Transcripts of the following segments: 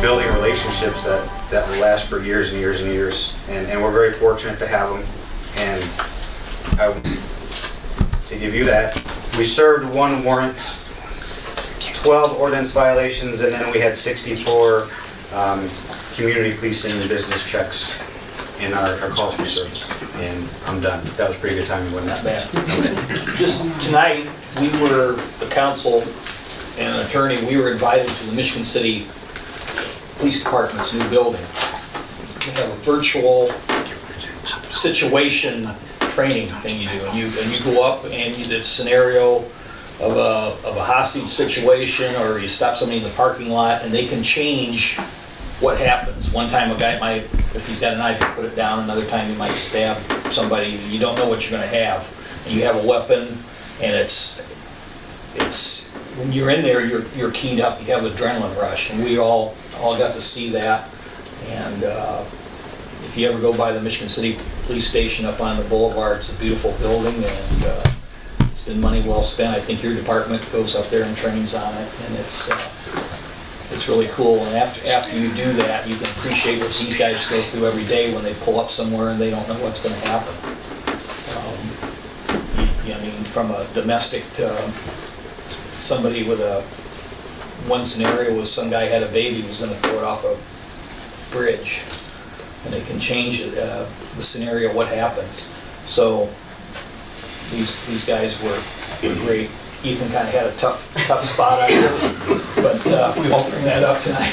building relationships that will last for years and years and years. And we're very fortunate to have them. And to give you that, we served 1 warrant, 12 ordinance violations, and then we had 64 community policing and business checks in our calls for service. And I'm done. That was pretty good timing, wasn't that bad? Just tonight, the council and an attorney, we were invited to the Michigan City Police Department's new building. They have a virtual situation training thing you do, and you go up and you did a scenario of a hostage situation, or you stop somebody in the parking lot, and they can change what happens. One time a guy might, if he's got a knife, he'll put it down. Another time he might stab somebody. You don't know what you're going to have. And you have a weapon, and it's when you're in there, you're keyed up. You have an adrenaline rush, and we all got to see that. And if you ever go by the Michigan City Police Station up on the boulevard, it's a beautiful building, and it's been money well spent. I think your department goes up there and trains on it, and it's really cool. And after you do that, you can appreciate what these guys go through every day when they pull up somewhere and they don't know what's going to happen. I mean, from a domestic to somebody with one scenario was some guy had a baby who was going to throw it off a bridge, and they can change it, the scenario, what happens. So these guys were great. Ethan kind of had a tough spot on this, but we won't bring that up tonight.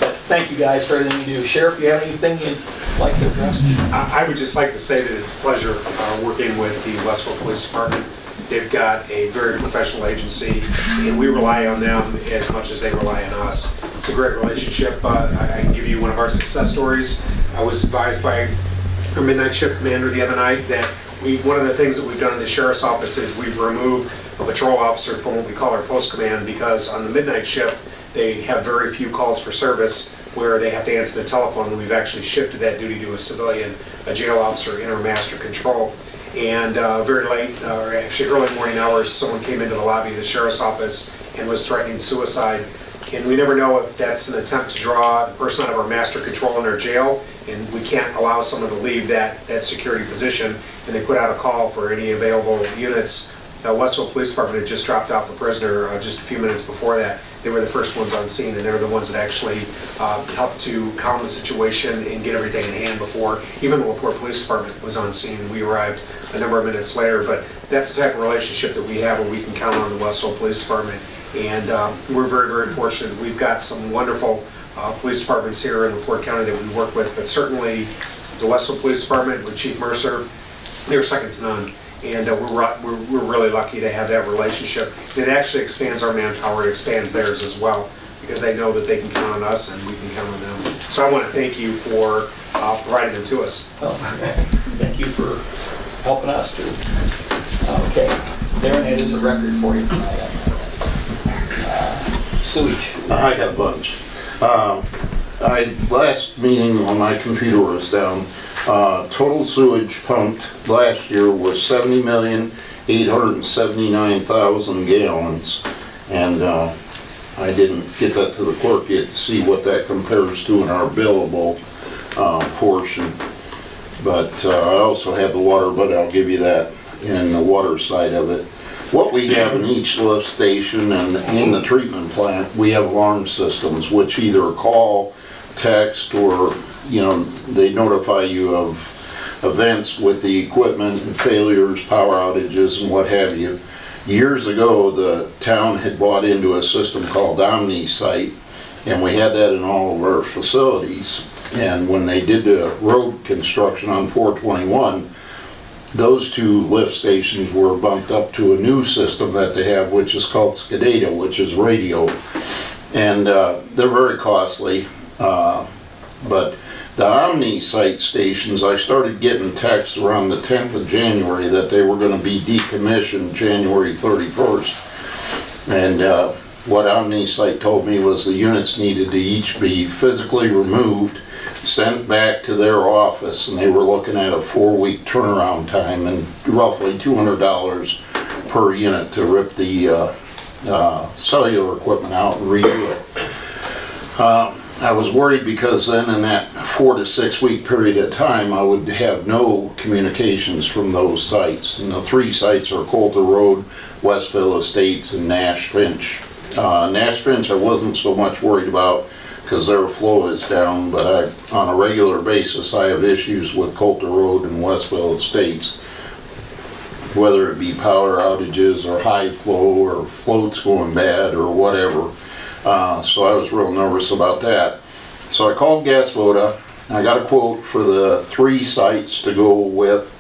But thank you guys for everything you do. Sheriff, you have anything you'd like to address? I would just like to say that it's a pleasure working with the Westville Police Department. They've got a very professional agency, and we rely on them as much as they rely on us. It's a great relationship. I can give you one of our success stories. I was advised by our midnight shift commander the other night that one of the things that we've done in the sheriff's office is we've removed a patrol officer from what we call our post command, because on the midnight shift they have very few calls for service where they have to answer the telephone, and we've actually shifted that duty to a civilian, a jail officer in our master control. And very late, or actually early morning hours, someone came into the lobby of the sheriff's office and was threatening suicide. And we never know if that's an attempt to draw the person out of our master control in our jail, and we can't allow someone to leave that security position. And they put out a call for any available units. Westville Police Department had just dropped off a prisoner just a few minutes before that. They were the first ones on scene, and they were the ones that actually helped to calm the situation and get everything in hand before even the LaPorte Police Department was on scene. We arrived a number of minutes later, but that's the type of relationship that we have where we can count on the Westville Police Department. And we're very, very fortunate. We've got some wonderful police departments here in LaPorte County that we work with, but certainly the Westville Police Department with Chief Mercer, they're second to none. And we're really lucky to have that relationship. It actually expands our manpower, it expands theirs as well, because they know that they can count on us and we can count on them. So I want to thank you for providing them to us. Thank you for helping us too. Okay, Darren, it is a record for you tonight. Sewage. I got a bunch. Last meeting when my computer was down, total sewage pumped last year was 70,879,000 gallons, and I didn't get that to the clerk yet to see what that compares to in our billable portion. But I also have the water, but I'll give you that in the water side of it. What we have in each lift station and in the treatment plant, we have alarm systems which either call, text, or they notify you of events with the equipment and failures, power outages, and what have you. Years ago, the town had bought into a system called OmniSite, and we had that in all of our facilities. And when they did the road construction on 421, those two lift stations were bumped up to a new system that they have, which is called SCADA, which is radio. And they're very costly. But the OmniSite stations, I started getting texts around the 10th of January that they were going to be decommissioned January 31st. And what OmniSite told me was the units needed to each be physically removed, sent back to their office, and they were looking at a 4-week turnaround time and roughly $200 per unit to rip the cellular equipment out and redo it. I was worried because then in that 4 to 6 week period of time, I would have no communications from those sites. And the 3 sites are Coulter Road, Westville Estates, and Nash Finch. Nash Finch I wasn't so much worried about because their flow is down, but on a regular basis I have issues with Coulter Road and Westville Estates, whether it be power outages or high flow or floats going bad or whatever. So I was real nervous about that. So I called Gas Voda. I got a quote for the 3 sites to go with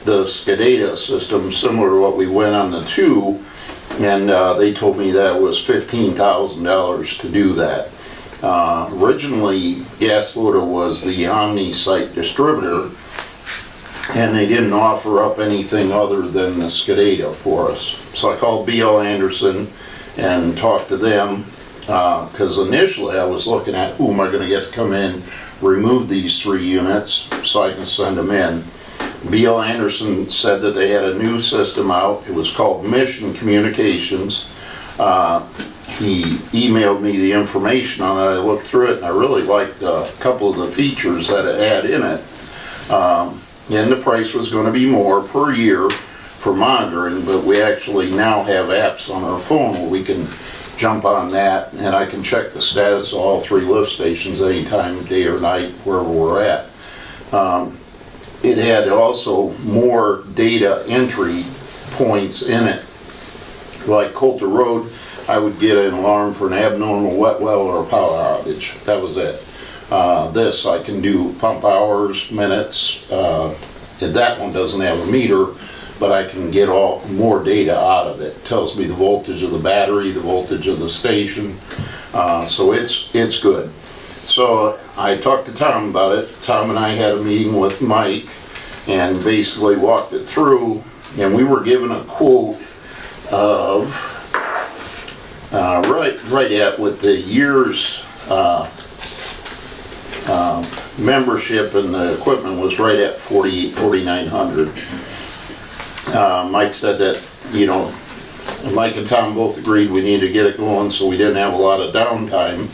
the SCADA system, similar to what we went on the 2, and they told me that was $15,000 to do that. Originally, Gas Voda was the Omni site distributor, and they didn't offer up anything other than the SCADA for us. So I called B.L. Anderson and talked to them. Because initially I was looking at who am I going to get to come in, remove these 3 units so I can send them in. B.L. Anderson said that they had a new system out. It was called Mission Communications. He emailed me the information on it. I looked through it and I really liked a couple of the features that it had in it. And the price was going to be more per year for monitoring, but we actually now have apps on our phone where we can jump on that, and I can check the status of all 3 lift stations anytime, day or night, wherever we're at. It had also more data entry points in it. Like Coulter Road, I would get an alarm for an abnormal wet well or a power outage. That was it. This, I can do pump hours, minutes. That one doesn't have a meter, but I can get more data out of it. It tells me the voltage of the battery, the voltage of the station, so it's good. So I talked to Tom about it. Tom and I had a meeting with Mike and basically walked it through, and we were given a quote of right at with the year's membership, and the equipment was right at $4,900. Mike said that, Mike and Tom both agreed we needed to get it going so we didn't have a lot of downtime.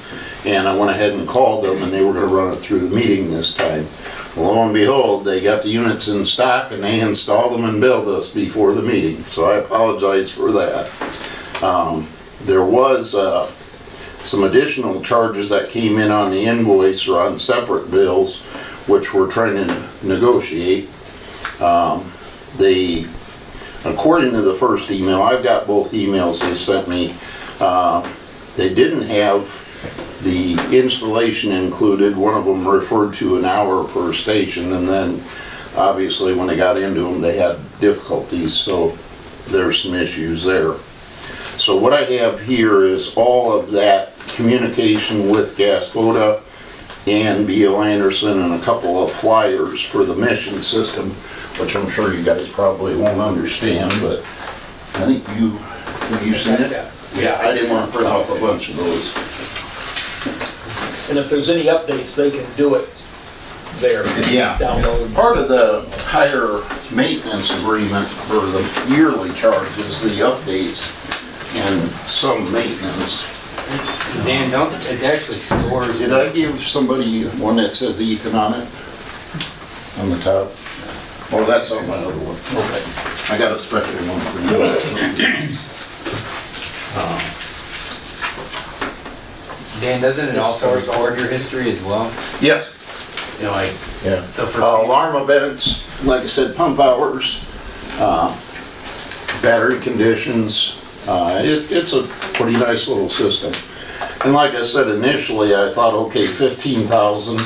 And I went ahead and called them and they were going to run it through the meeting this time. Lo and behold, they got the units in stock and they installed them and billed us before the meeting. So I apologize for that. There was some additional charges that came in on the invoice or on separate bills, which we're trying to negotiate. According to the first email, I've got both emails they sent me, they didn't have the installation included. One of them referred to an hour per station, and then obviously when they got into them they had difficulties, so there's some issues there. So what I have here is all of that communication with Gas Voda and B.L. Anderson and a couple of flyers for the mission system, which I'm sure you guys probably won't understand, but I think have you seen it? Yeah, I didn't want to print off a bunch of those. And if there's any updates, they can do it there. Yeah. Download. Part of the higher maintenance agreement for the yearly charges, the updates and some maintenance. Dan, it actually stores. Did I give somebody one that says Ethan on it? On the top? Oh, that's on my other one. Okay. I got a special one for you. Dan, doesn't it also record your history as well? Yes. Yeah. So for alarm events, like I said, pump hours, battery conditions. It's a pretty nice little system. And like I said initially, I thought, okay, 15,000,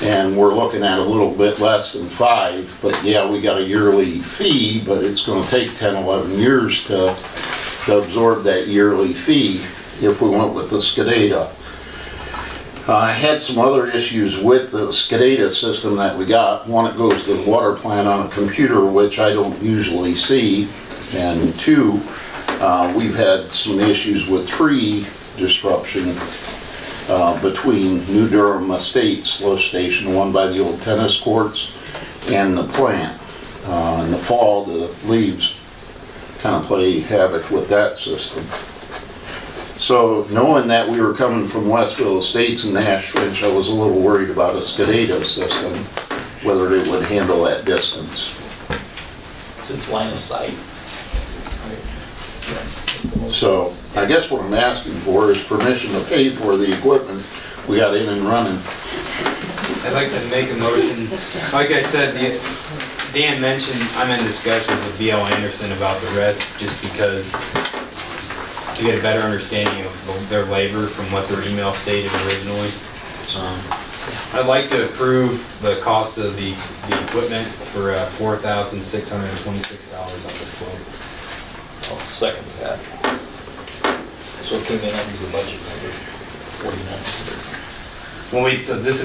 and we're looking at a little bit less than 5. But yeah, we got a yearly fee, but it's going to take 10, 11 years to absorb that yearly fee if we went with the SCADA. I had some other issues with the SCADA system that we got. One, it goes to the water plant on a computer, which I don't usually see. And 2, we've had some issues with tree disruption between New Durham Estates lift station, one by the old tennis courts, and the plant. In the fall, the leaves kind of play havoc with that system. So knowing that we were coming from Westville Estates and Nashville, I was a little worried about a Scadado system, whether it would handle that distance. Since line of sight. So I guess what I'm asking for is permission to pay for the equipment we got in and running. I'd like to make a motion. Like I said, Dan mentioned, I'm in discussions with BL Anderson about the rest, just because to get a better understanding of their labor from what their email stated originally. I'd like to approve the cost of the equipment for $4,626 on this quote. I'll second that. So it came in under the budget number, 4900. Well, this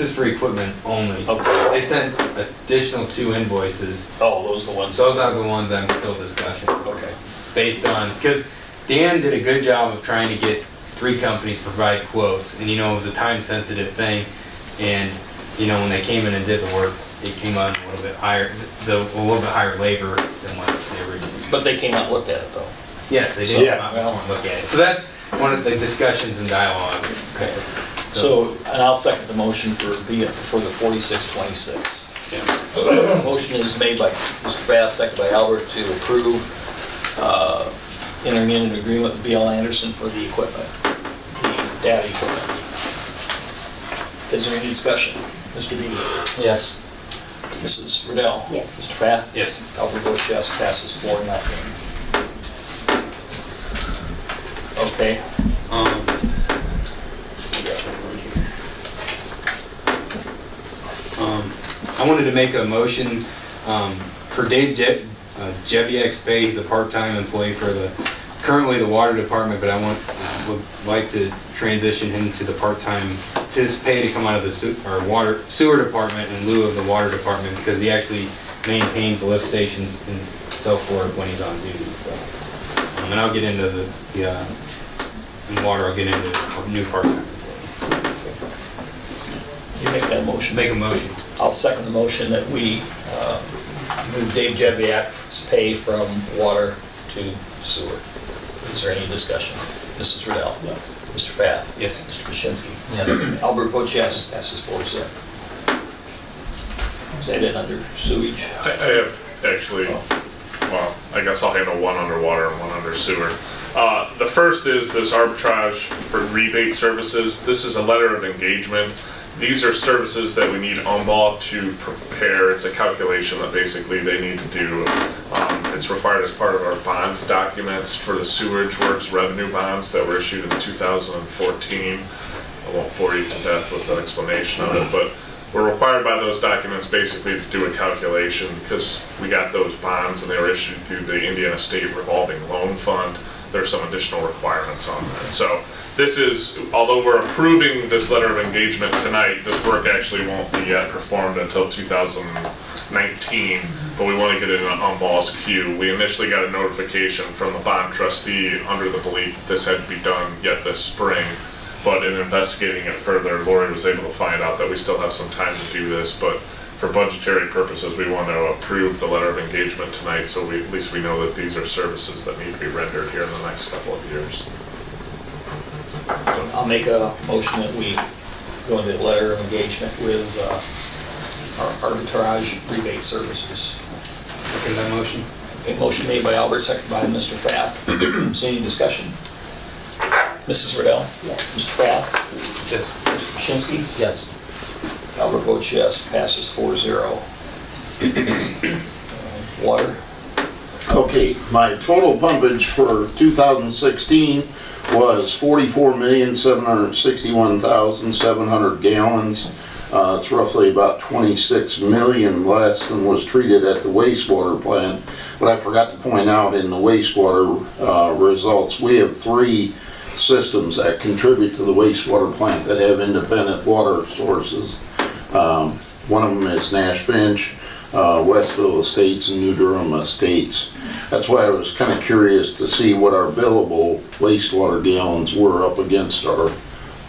is for equipment only. Okay. They sent additional 2 invoices. Oh, those are the ones. Those are the ones I'm still discussing. Okay. Based on, because Dan did a good job of trying to get 3 companies to provide quotes, and it was a time-sensitive thing, and when they came in and did the work, it came out a little bit higher, a little bit higher labor than what they originally. But they came out and looked at it though. Yes, they did Yeah. come out and look at it. So that's one of the discussions and dialogue. Okay. So, and I'll second the motion for the 4626. So, motion is made by Mr. Fast, second by Albert to approve entering in an agreement with BL Anderson for the equipment, the data equipment. Is there any discussion? Mr. Beatty? Yes. Mrs. Riddell? Yes. Mr. Fath? Yes. Albert votes yes, passes 4-0. Okay. I wanted to make a motion for Dave Jeviak's pay. He's a part-time employee for currently the water department, but would like to transition him to the part-time, to his pay to come out of the sewer department in lieu of the water department, because he actually maintains the lift stations and so forth when he's on duty. So, and I'll get into in water, I'll get into new part-time employees. You make that motion. Make a motion. I'll second the motion that we move Dave Jeviak's pay from water to sewer. Is there any discussion? Mrs. Riddell? Yes. Mr. Fath? Yes. Mr. Krasinski? Yes. Albert votes yes, passes 4-0. Is that it under sewage? I have actually, well, I guess I'll handle one underwater and one under sewer. The first is this arbitrage for rebate services. This is a letter of engagement. These are services that we need OMBA to prepare. It's a calculation that basically they need to do. It's required as part of our bond documents for the sewage works revenue bonds that were issued in 2014. I won't bore you to death with an explanation of it, but we're required by those documents basically to do a calculation because we got those bonds and they were issued through the Indiana State Revolving Loan Fund. There's some additional requirements on that. So this is, although we're approving this letter of engagement tonight, this work actually won't be yet performed until 2019, but we want to get it on Ball's queue. We initially got a notification from the bond trustee under the belief that this had to be done yet this spring, but in investigating it further, Lori was able to find out that we still have some time to do this, but for budgetary purposes, we want to approve the letter of engagement tonight, so at least we know that these are services that need to be rendered here in the next couple of years. I'll make a motion that we go into the letter of engagement with our arbitrage rebate services. Second that motion. Okay, motion made by Albert, seconded by Mr. Fath. Is there any discussion? Mrs. Riddell? Yes. Mr. Fath? Yes. Mr. Krasinski? Yes. Albert votes yes, passes 4-0. Water? Okay, my total pumpage for 2016 was 44,761,700 gallons. It's roughly about 26 million less than was treated at the wastewater plant. But I forgot to point out in the wastewater results, we have 3 systems that contribute to the wastewater plant that have independent water sources. One of them is Nashville, Westville Estates, and New Durham Estates. That's why I was kind of curious to see what our billable wastewater gallons were up against our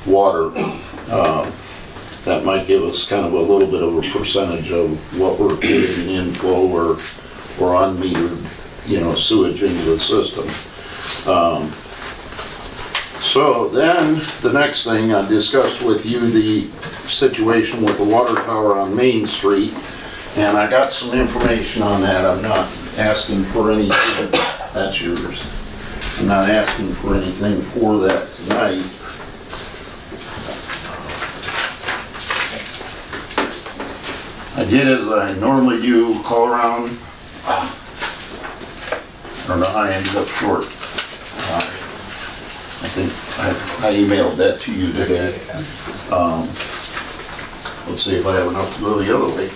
water. That might give us kind of a little bit of a percentage of what we're getting inflow or unmetered, sewage into the system. So then, the next thing, I discussed with you the situation with the water tower on Main Street, and I got some information on that. I'm not asking for anything, that's yours. I'm not asking for anything for that tonight. I did as I normally do, call around. I don't know how I ended up short. I think I emailed that to you today. Let's see if I have enough to go the other way.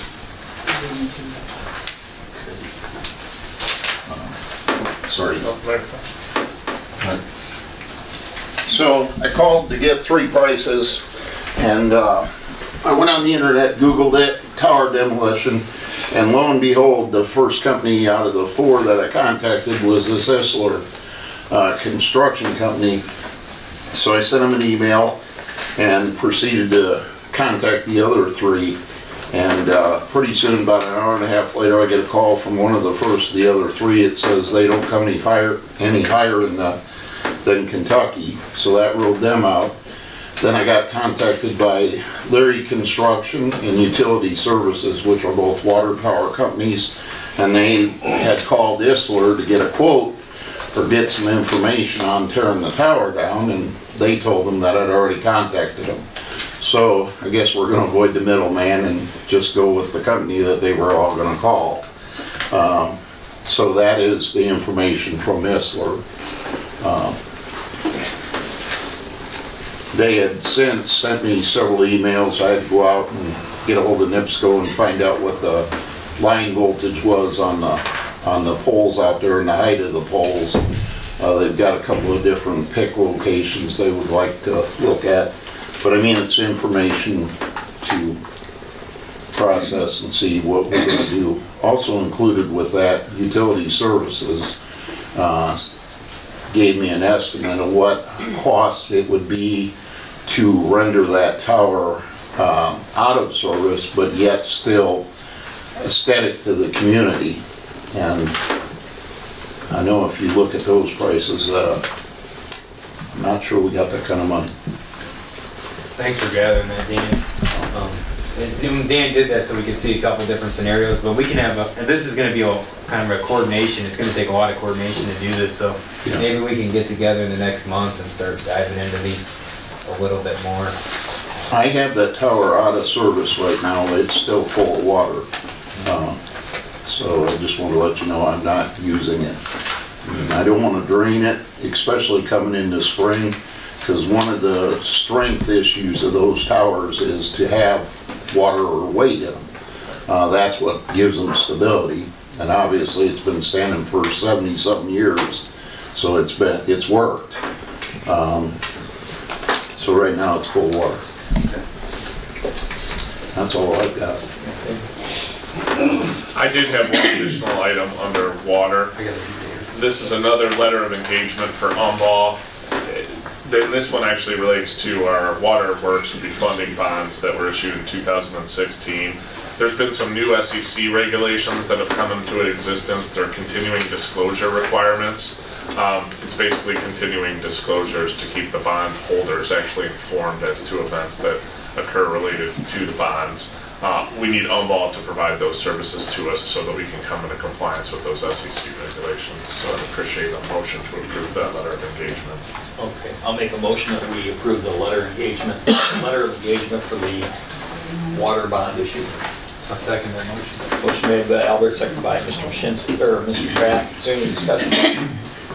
Sorry. So I called to get 3 prices, and I went on the internet, Googled it, tower demolition, and lo and behold, the first company out of the 4 that I contacted was this Isler construction company. So I sent them an email and proceeded to contact the other 3. And pretty soon, about an hour and a half later, I get a call from one of the first of the other 3. It says they don't come any higher than Kentucky. So that ruled them out. Then I got contacted by Leary Construction and Utility Services, which are both water tower companies. And they had called Isler to get a quote or get some information on tearing the tower down. And they told them that I'd already contacted them. So I guess we're gonna avoid the middleman and just go with the company that they were all gonna call. So that is the information from Isler. They had since sent me several emails. I had to go out and get a hold of NIPSCO and find out what the line voltage was on the poles out there and the height of the poles. They've got a couple of different pick locations they would like to look at. But I mean, it's information to process and see what we're gonna do. Also included with that, Utility Services gave me an estimate of what cost it would be to render that tower out of service, but yet still aesthetic to the community. And I know if you look at those prices, I'm not sure we got that kind of money. Thanks for gathering that, Dan. And Dan did that so we could see a couple different scenarios, but we can have, and this is gonna be a kind of a coordination, it's gonna take a lot of coordination to do this, so Yes. maybe we can get together in the next month and start diving into these a little bit more. I have that tower out of service right now, it's still full of water. So I just want to let you know I'm not using it. I don't want to drain it, especially coming into spring, because one of the strength issues of those towers is to have water or weight in them. That's what gives them stability, and obviously it's been standing for 70-something years, so it's worked. So right now it's full of water. That's all I've got. I did have one additional item under water. This is another letter of engagement for Umball. Then this one actually relates to our water works refunding bonds that were issued in 2016. There's been some new SEC regulations that have come into existence. They're continuing disclosure requirements. It's basically continuing disclosures to keep the bond holders actually informed as to events that occur related to the bonds. We need Umball to provide those services to us so that we can come into compliance with those SEC regulations. So I'd appreciate a motion to approve that letter of engagement. Okay, I'll make a motion that we approve the letter of engagement for the water bond issue. I'll second that motion. Motion made by Albert, seconded by Mr. Mashinsky, or Mr. Kraft. Is there any discussion?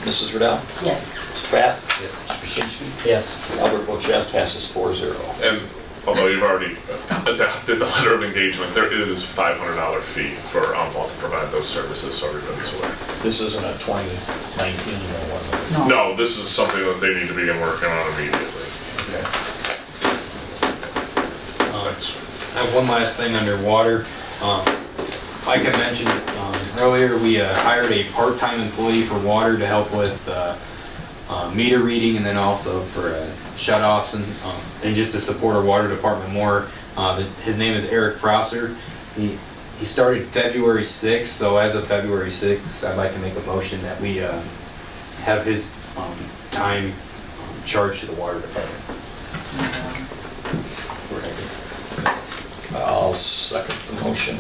Mrs. Riddell? Yes. Mr. Kraft? Yes. Mr. Mashinsky? Yes. Albert votes yes, passes 4-0. And although you've already adopted the letter of engagement, there is a $500 fee for Umball to provide those services, so everybody's aware. This isn't a 2019 one. No, this is something that they need to begin working on immediately. Thanks. I have one last thing under water. Like I mentioned earlier, we hired a part-time employee for water to help with meter reading and then also for shut-offs and just to support our water department more. His name is Eric Prosser. He started February 6th, so as of February 6th, I'd like to make a motion that we have his time charged to the water department. I'll second the motion.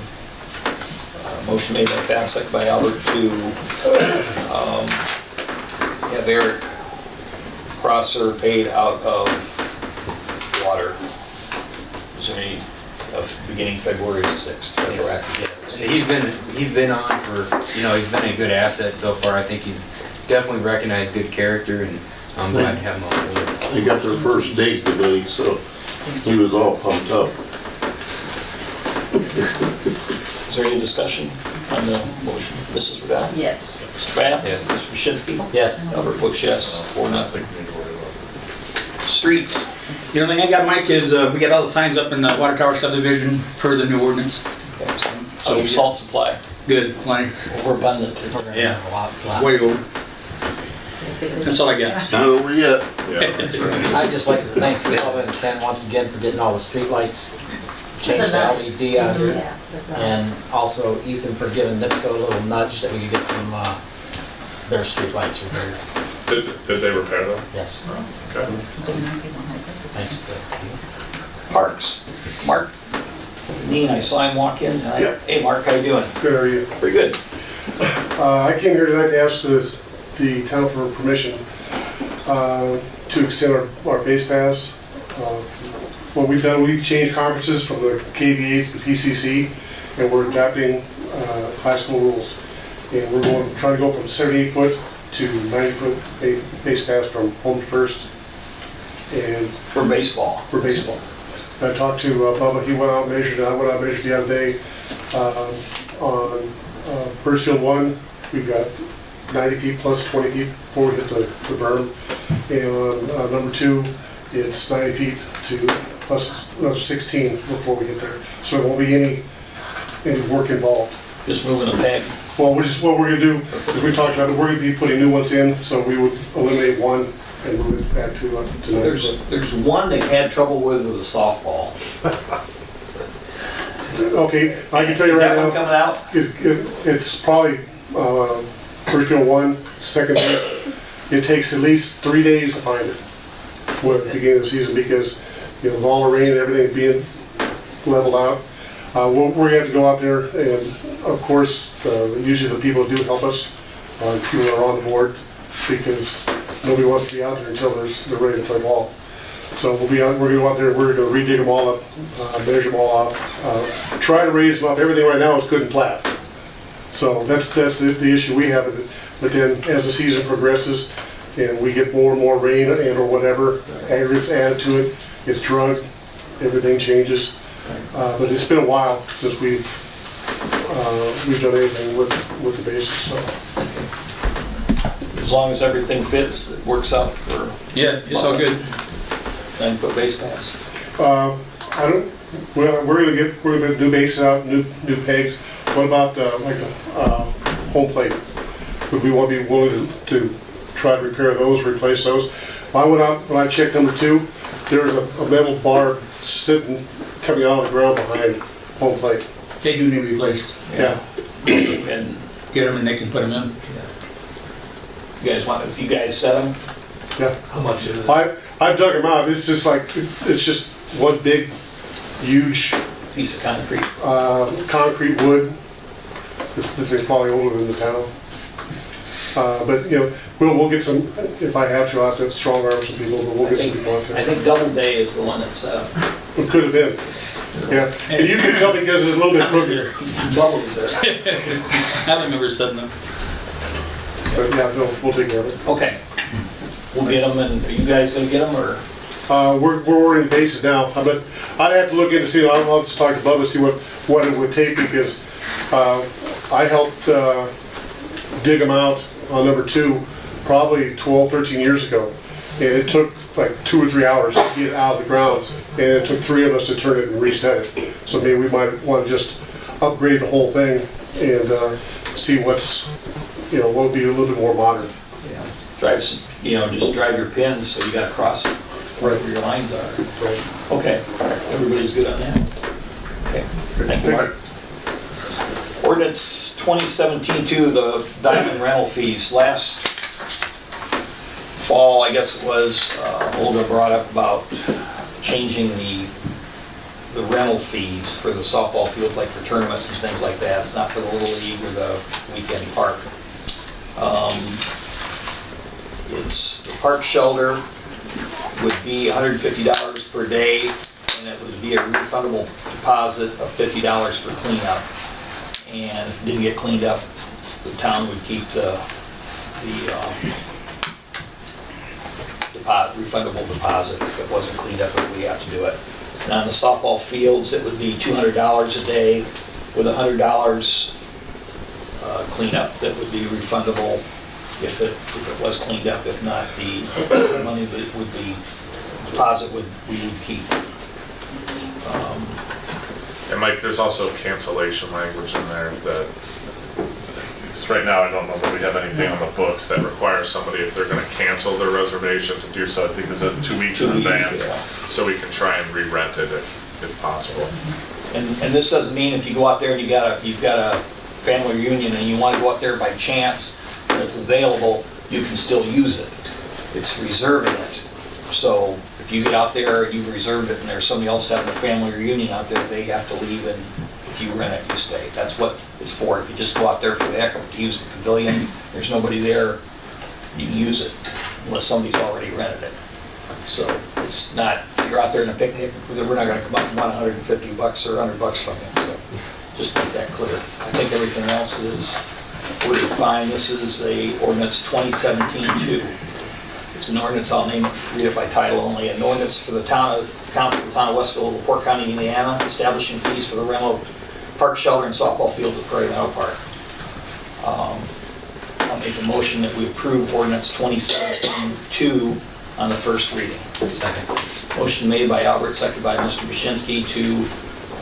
Motion made by Pat, second by Albert to have Eric Prosser paid out of water. Is there any, beginning February 6th, correct? He's been on for, he's been a good asset so far. I think he's definitely recognized good character, and I'm glad to have him on board. They got their first date today, so he was all pumped up. Is there any discussion on the motion? Mrs. Redow? Yes. Mr. Pfaff? Yes. Mr. Bashinsky? Yes. Albert Brooks, yes. 4-0. Streets. The only thing I got, Mike, is we got all the signs up in the water tower subdivision per the new ordinance. So salt supply, Good, plenty. overabundant. Yeah. Way over. That's all I got. It's not over yet. I'd just like to thank Alvin and Ken once again for getting all the streetlights changed to LED out here. And also Ethan for giving NIPSCO a little nudge that we could get some, their streetlights repaired. Did they repair them? Yes, Okay. thanks to Parks. Mark? I saw him walk in. Hey, Mark, how you doing? Good, how are you? Pretty good. I came here tonight to ask the town for permission to extend our base pass. What we've done, we've changed conferences from the KVA to the PCC, and we're adapting high school rules. And we're trying to go from 78 foot to 90 foot base pass from home to first, and For baseball. for baseball. I talked to Bubba, he went out and measured, I went out and measured the other day. On Birchfield 1, we've got 90 feet plus 20 feet before we hit the berm. And on number 2, it's 90 feet to plus another 16 before we get there. So there won't be any work involved. Just moving a peg. Well, what we're gonna do, is we talked about it, we're gonna be putting new ones in, so we would eliminate one and move it back to 90 foot. There's one they had trouble with a softball. Okay, I can tell you Is right that one now, coming out? it's probably Birchfield 1, second base. It takes at least 3 days to find it with the beginning of the season because, with all the rain and everything being leveled out. We're gonna have to go out there and, of course, usually the people who do help us, people that are on the board, because nobody wants to be out there until they're ready to play ball. So we're gonna go out there, we're gonna redig them all up, measure them all off, try to raise them up. Everything right now is good and flat. So that's the issue we have with it. But then as the season progresses and we get more and more rain and or whatever, aggregates added to it, it's drugged, everything changes. But it's been a while since we've done anything with the basics, so. As long as everything fits, it works out for Yeah, it's all good. 9-foot base pass. We're gonna get new bases out, new pegs. What about like the home plate? Would we want to be willing to try to repair those, replace those? I went out, when I checked number 2, there was a metal bar coming out of the ground behind home plate. They do need replaced. Yeah. And Get them and they can put them in. you guys want, if you guys set them, Yeah. how much is it? I've dug them out. It's just like, it's just one big, huge piece of concrete. concrete wood. This thing's probably older than the town. But, we'll get some, if I have to, I'll have to strong arm some people, but we'll get some people out I there. think Doubleday is the one that's set up. It could have been. Yeah, and you can tell because it's a little bit crooked. Bubbles there. I remember setting them. But yeah, no, we'll take care of it. Okay. We'll get them, and are you guys gonna get them, or? We're ordering bases now, but I'd have to look into see, I'll just talk to Bubba, see what it would take, because I helped dig them out on number 2 probably 12, 13 years ago. And it took like 2 or 3 hours to get it out of the ground, and it took 3 of us to turn it and reset it. So maybe we might want to just upgrade the whole thing and see what's, what would be a little bit more modern. Drive some, just drive your pins so you got to cross wherever your lines are. Okay, everybody's good on that? Okay, thank you, Mark. Ordinance 2017-2, the diamond rental fees. Last fall, I guess it was, Olga brought up about changing the rental fees for the softball fields, like for tournaments and things like that. It's not for the Little League or the weekend park. It's, the park shelter would be $150 per day, and it would be a refundable deposit of $50 for cleanup. And if it didn't get cleaned up, the town would keep the refundable deposit. If it wasn't cleaned up, we have to do it. And on the softball fields, it would be $200 a day with $100 cleanup that would be refundable if it was cleaned up. If not, the money that would be deposit we would keep. And Mike, there's also cancellation language in there that, because right now I don't know that we have anything on the books that requires somebody, if they're gonna cancel their reservation, to do so. I think it's 2 weeks in 2 weeks, advance, yeah. so we can try and re-rent it if possible. And this doesn't mean if you go out there and you've got a family reunion and you want to go out there by chance and it's available, you can still use it. It's reserving it. So if you get out there and you've reserved it and there's somebody else having a family reunion out there, they have to leave, and if you rent it, you stay. That's what it's for. If you just go out there for the heck of it to use the pavilion, there's nobody there, you can use it unless somebody's already rented it. So it's not, if you're out there in a picnic, we're not gonna come up and want $150 or $100 from you. So just make that clear. I think everything else is worded fine. This is a ordinance 2017-2. It's an ordinance, I'll read it by title only. An ordinance for the council of the town of Westville, LaPorte County, Indiana, establishing fees for the rental of park shelter and softball fields at Prairie Meadow Park. I'll make a motion that we approve ordinance 2017-2 on the first reading. Second. Motion made by Albert, seconded by Mr. Bashinsky to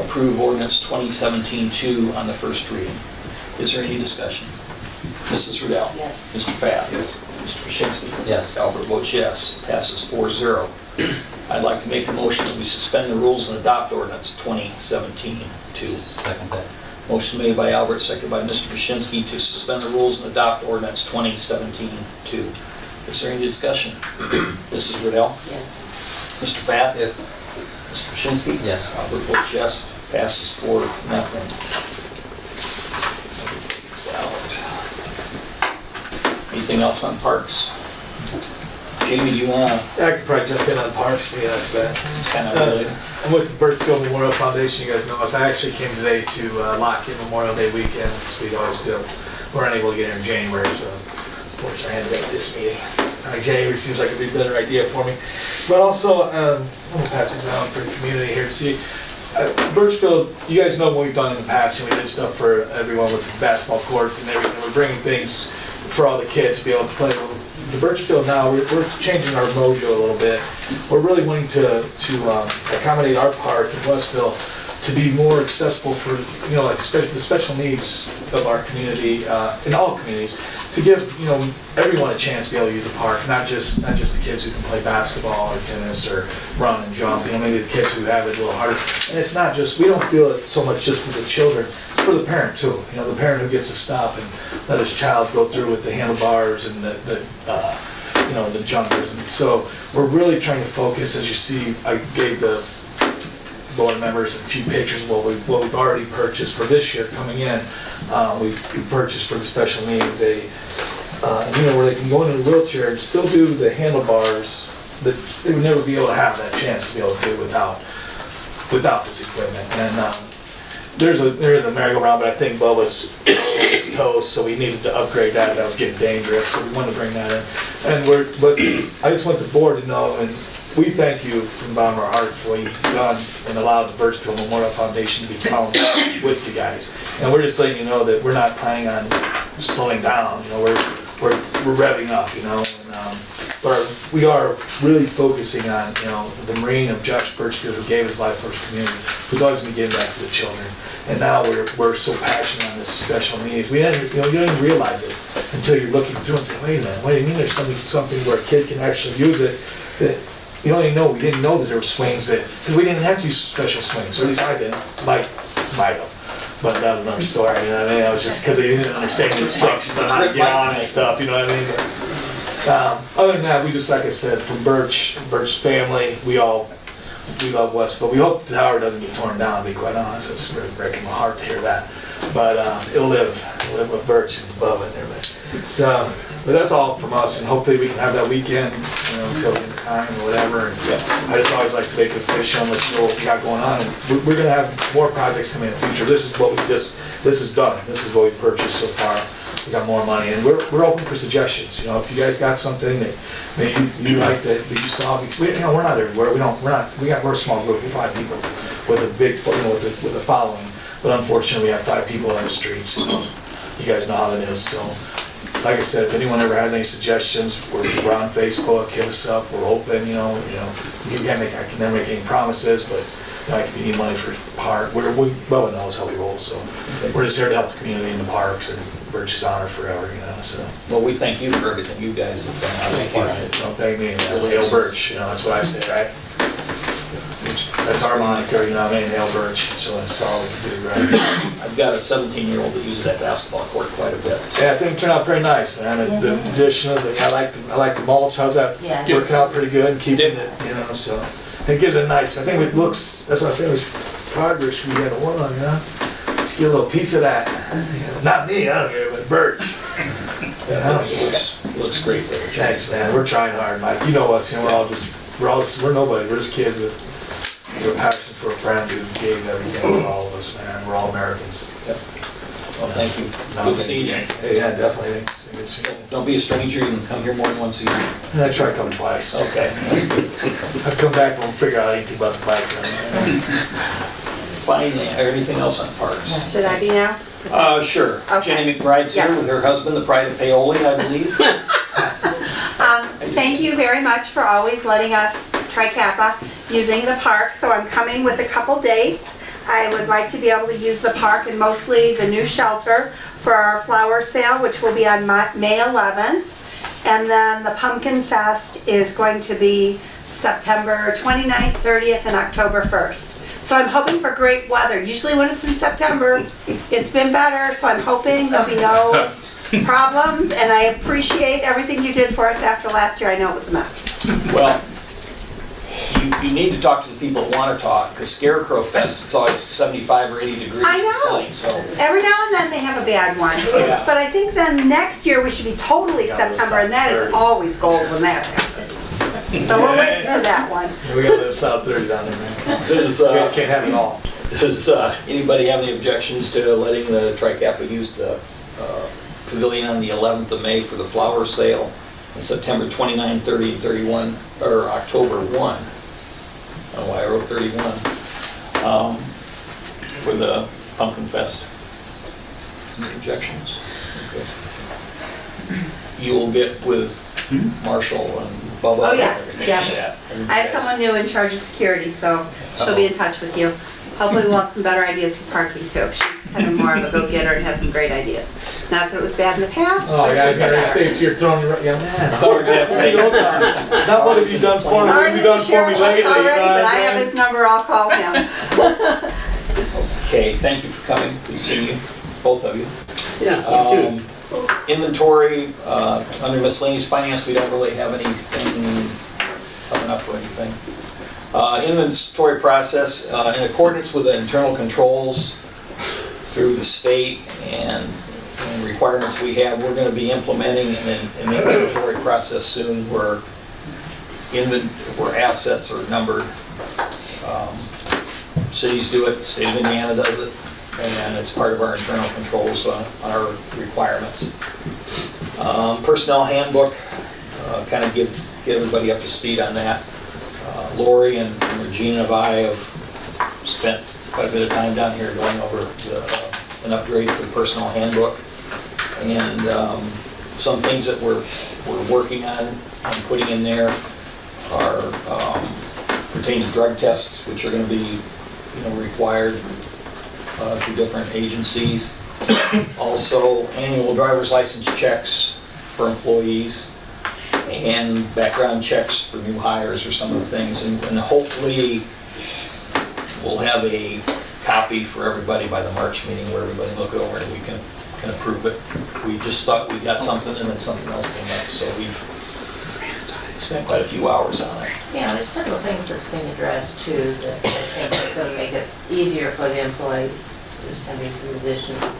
approve ordinance 2017-2 on the first reading. Is there any discussion? Mrs. Riddell? Yes. Mr. Pfaff? Yes. Mr. Bashinsky? Yes. Albert votes yes. Passes 4-0. I'd like to make a motion that we suspend the rules and adopt ordinance 2017-2. Second that. Motion made by Albert, seconded by Mr. Bashinsky to suspend the rules and adopt ordinance 2017-2. Is there any discussion? Mrs. Riddell? Yes. Mr. Pfaff? Yes. Mr. Bashinsky? Yes. Albert votes yes. Passes 4-0. Anything else on parks? Jamie, do you want to I could probably jump in on parks, yeah, that's bad. kind of really? I'm with the Birchfield Memorial Foundation, you guys know us. I actually came today to lock in Memorial Day weekend, as we always do. We're unable to get here in January, so unfortunately I had to make this meeting. January seems like it'd be a better idea for me. But also, I'm gonna pass it down for the community here to see. Birchfield, you guys know what we've done in the past, and we did stuff for everyone with the basketball courts and everything. We're bringing things for all the kids to be able to play. The Birchfield now, we're changing our mojo a little bit. We're really wanting to accommodate our park in Westville to be more accessible for, like the special needs of our community, in all communities, to give, everyone a chance to be able to use the park, not just the kids who can play basketball or tennis or run and jump, maybe the kids who have it a little harder. And it's not just, we don't feel it so much just for the children, for the parent too. The parent who gets to stop and let his child go through with the handlebars and the jumpers. And so we're really trying to focus, as you see, I gave the board members a few pictures of what we've already purchased for this year coming in. We purchased for the special needs where they can go into a wheelchair and still do the handlebars that they would never be able to have that chance to be able to do without this equipment. And there is a merry-go-round, but I think Bubba's toast, so we needed to upgrade that. That was getting dangerous, so we wanted to bring that in. But I just want the board to know, and we thank you from the bottom of our heart for what you've done and allowed the Birchfield Memorial Foundation to become with you guys. And we're just letting you know that we're not planning on slowing down. We're revving up. But we are really focusing on the Marine of Josh Birchfield, who gave his life for his community, who's always been giving back to the children. And now we're so passionate on this special needs. You don't even realize it until you're looking through and say, wait a minute, what do you mean there's something where a kid can actually use it that you don't even know. We didn't know that there were swings because we didn't have to use special swings, or at least I didn't. Mike might have, but that was another story. It was just because they didn't understand the instructions on how to get on and stuff. Other than that, we just, like I said, from Birch's family, we love Westville. We hope the tower doesn't get torn down, to be quite honest. It's really breaking my heart to hear that. But it'll live with Birch and above it and everything. So, but that's all from us, and hopefully we can have that weekend, until the end of time or whatever. And I just always like to make it official and let you know what we got going on. And we're gonna have more projects coming in the future. This is done. This is what we purchased so far. We got more money, and we're open for suggestions. If you guys got something that maybe you like that you saw, because we're not everywhere. We're a small group. We're 5 people with a big, with a following. But unfortunately, we have 5 people on the streets. You guys know how it is. So, like I said, if anyone ever has any suggestions, we're on Facebook. Hit us up. We're open. I can never make any promises, but if you need money for a park, Bubba knows how we roll. So, we're just here to help the community in the parks, and Birch's honor forever. So. Well, we thank you for everything you guys have done. Thank you. Don't thank me. Hail Birch. That's what I say, right? That's our moniker, Hail Birch. So that's all we can do, right? I've got a 17-year-old that uses that basketball court quite a bit. Yeah, I think it turned out pretty nice. And the addition of I like the mulch. How's that working out pretty good and keeping it, so it gives it nice. I think it looks, that's what I say, it was progress we had to work on, Just get a little piece of that. Not me, I don't care, but Birch. It looks great there. Thanks, man. We're trying hard, Mike. You know us, we're nobody. We're just kids with passions for a friend who gave everything for all of us, man. We're all Americans. Yep. Well, thank you. Good seeing you. Yeah, definitely. Good seeing you. Don't be a stranger. You can come here more than once a year. I try to come twice. Okay. I'll come back and we'll figure out anything about the bike. Fine. Or anything else on parks? Should I be now? Sure. Okay. Jenny McBride's here Yes. with her husband, the pride of Paoli, I believe. Thank you very much for always letting us, Tri-Kappa, using the park. So I'm coming with a couple dates. I would like to be able to use the park and mostly the new shelter for our flower sale, which will be on May 11th. And then the Pumpkin Fest is going to be September 29th, 30th, and October 1st. So I'm hoping for great weather. Usually when it's in September, it's been better, so I'm hoping there'll be no problems, and I appreciate everything you did for us after last year. I know it was a mess. Well, you need to talk to the people that want to talk, because Scarecrow Fest, it's always 75 or 80 degrees I know. and sunny, so. Every now and then they have a bad one, Yeah. but I think then next year we should be totally September, and that is always gold when that happens. So we're waiting for that one. We got the South 30 down there, man. Does, You guys can't have it all. Does anybody have any objections to letting the Tri-Kappa use the pavilion on the 11th of May for the flower sale, and September 29, 30, and 31, or October 1? I don't know why I wrote 31, for the Pumpkin Fest. Any objections? Okay. You will get with Marshall and Bubba. Oh, yes, yes. Yeah. I have someone new in charge of security, so she'll be in touch with you. Hopefully we'll have some better ideas for parking too. She's kind of more of a go-getter and has some great ideas. Not that it was bad in the past, Oh, but yeah, it's I better. was gonna say, you're throwing your, yeah, man. Oh, exactly. It's not what have you done for me, what Sorry have you that done the for me sheriff lately, left already, but I have what his number, I'll call him. Okay, thank you for coming. Good seeing you, both of you. Yeah, Inventory, under miscellaneous finance, we don't really have anything coming up or anything. Inventory process, in accordance with the internal controls through the state and requirements we have, we're going to be implementing an inventory process soon where assets are numbered. Cities do it, state of Indiana does it, and it's part of our internal controls on our requirements. Personnel handbook, kind of get everybody up to speed on that. Lori and Regina and I have spent quite a bit of time down here going over an upgrade for the personnel handbook. And some things that we're working on and putting in there are pertain to drug tests, which are going to be required through different agencies. Also, annual driver's license checks for employees and background checks for new hires or some of the things. And hopefully we'll have a copy for everybody by the March meeting where everybody look over and we can approve it. We just thought we got something and then something else came up. So we've spent quite a few hours on it. Yeah, there's several things that's being addressed too that I think is going to make it easier for the employees. There's going to be some additional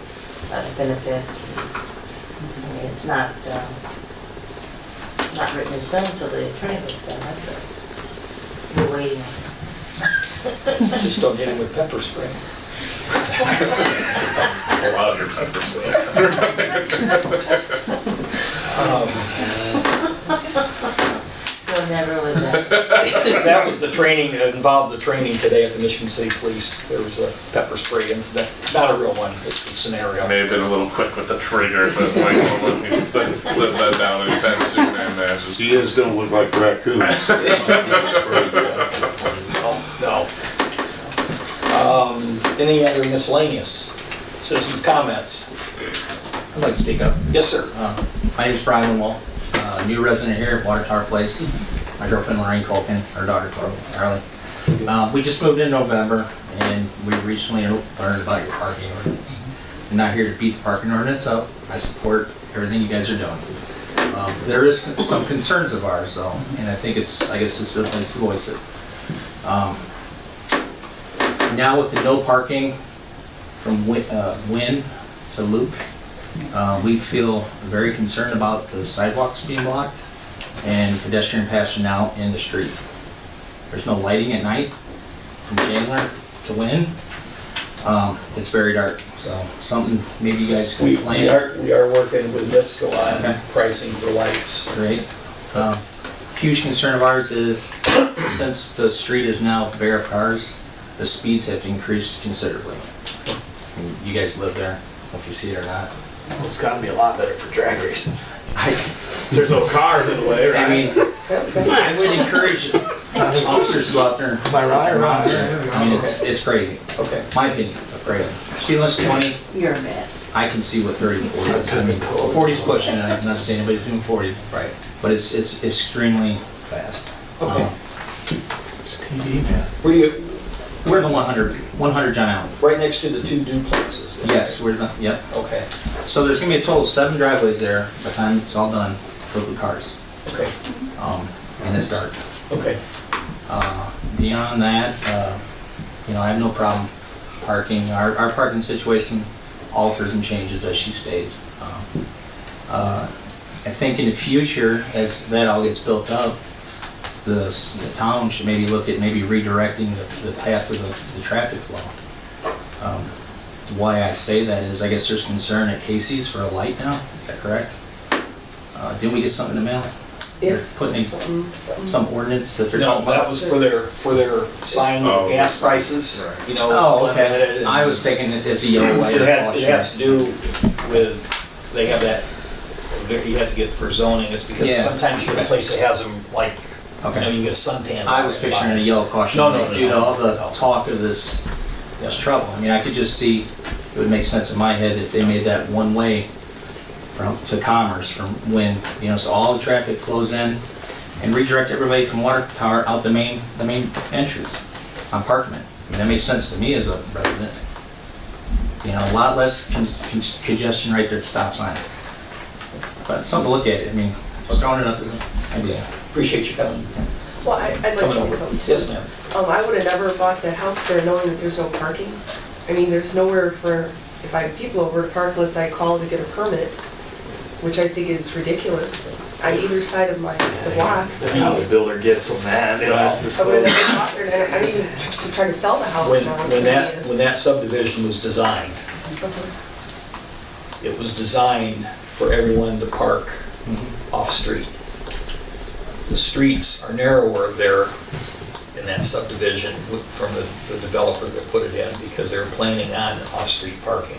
benefits. I mean, it's not written in stone until the attorney looks at it, but we're waiting. Just don't hit it with pepper spray. Pull out your pepper spray. We'll never live that. That was the training, that involved the training today at the Michigan City Police. There was a pepper spray incident, not a real one, it's a scenario. May have been a little quick with the trigger, but Mike won't let me live that down anytime soon, I imagine. You guys don't look like raccoons. No. Any other miscellaneous citizens' comments? I'd like to speak up. Yes, sir. My name is Brian Winwall, new resident here at Water Tower Place. My girlfriend Lorraine Colkin, our daughter Carly. We just moved in November, and we recently learned about your parking ordinance. I'm not here to beat the parking ordinance up. I support everything you guys are doing. There is some concerns of ours, though, and I guess this is the place to voice it. Now with the no parking from Wynn to Loop, we feel very concerned about the sidewalks being blocked and pedestrian passing out in the street. There's no lighting at night from Chandler to Wynn. It's very dark, so something maybe you guys can plan. We are working with NIPSCO on Okay. pricing for lights. Great. Huge concern of ours is, since the street is now bare of cars, the speeds have increased considerably. And you guys live there, if you see it or not. Well, it's gotta be a lot better for drag racing. I There's no cars in the way, right? mean, I would encourage officers to go out there. Am I right or not? I mean, it's crazy. Okay. My opinion, crazy. Speed limit's 20, You're a mess. I can see what 30 and 40 is. I mean, 40's pushing it, I'm not saying anybody's doing 40. Right. But it's extremely fast. Okay. It's TV, man. Where do you, We're the 100 John Allen. right next to the two duplexes? Yes, we're the, yep. Okay, So there's gonna be a total of 7 driveways there by the time it's all done for the cars. okay, And it's dark. okay. Beyond that, I have no problem parking. Our parking situation alters and changes as she stays. I think in the future, as that all gets built up, the town should maybe look at maybe redirecting the path of the traffic flow. Why I say that is, I guess there's concern at Casey's for a light now, is that correct? Didn't we get something in the mail? Yes. They're putting some ordinance that they're No, talking that about? was for their sign Oh, gas prices, you know. Oh, it's okay. limited and- I was thinking it as a yellow light. It has to do with, they have that, you have to get for zoning, it's because Yeah. sometimes you get a place that has them like, Okay. you get a suntan. I was picturing a yellow caution No, light due to all the talk of this trouble. I mean, I could just see, it would make sense in my head if they made that one way to Commerce from when, so all the traffic flows in and redirect everybody from Water Tower out the main entrance on Parkman. I mean, that makes sense to me as a resident. A lot less congestion right there at the stop sign. But something to look at. I mean, throwing it up as an idea. Appreciate you coming. Well, I'd like to Coming say over. something too. Yes, ma'am. I would have never bought that house there knowing that there's no parking. I mean, there's nowhere for, if I have people over to park unless I call to get a permit, which I think is ridiculous, on either side of the blocks. That's how the builder gets them, man. They don't have to I would have disclose. never bought there, and I didn't even to try to sell the house When, now. it's when gonna that, be when that subdivision was designed, it was designed for everyone to park off-street. The streets are narrower there in that subdivision from the developer that put it in because they were planning on off-street parking.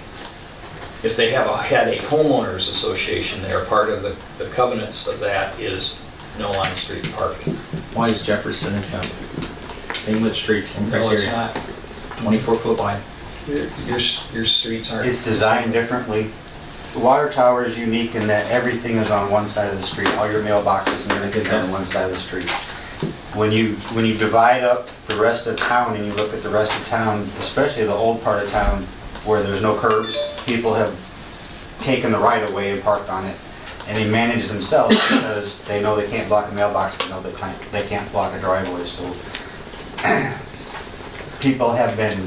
If they had a homeowners association there, part of the covenants of that is no on-street parking. Why is Jefferson exempt? Same with streets, same No, it's criteria. not. 24 foot wide. Your streets aren't. It's designed differently. The water tower is unique in that everything is on one side of the street. All your mailboxes and everything are on one side of the street. When you divide up the rest of town and you look at the rest of town, especially the old part of town where there's no curbs, people have taken the right of way and parked on it. and they manage themselves because they know they can't block a mailbox, they know they can't block a driveway, so people have been,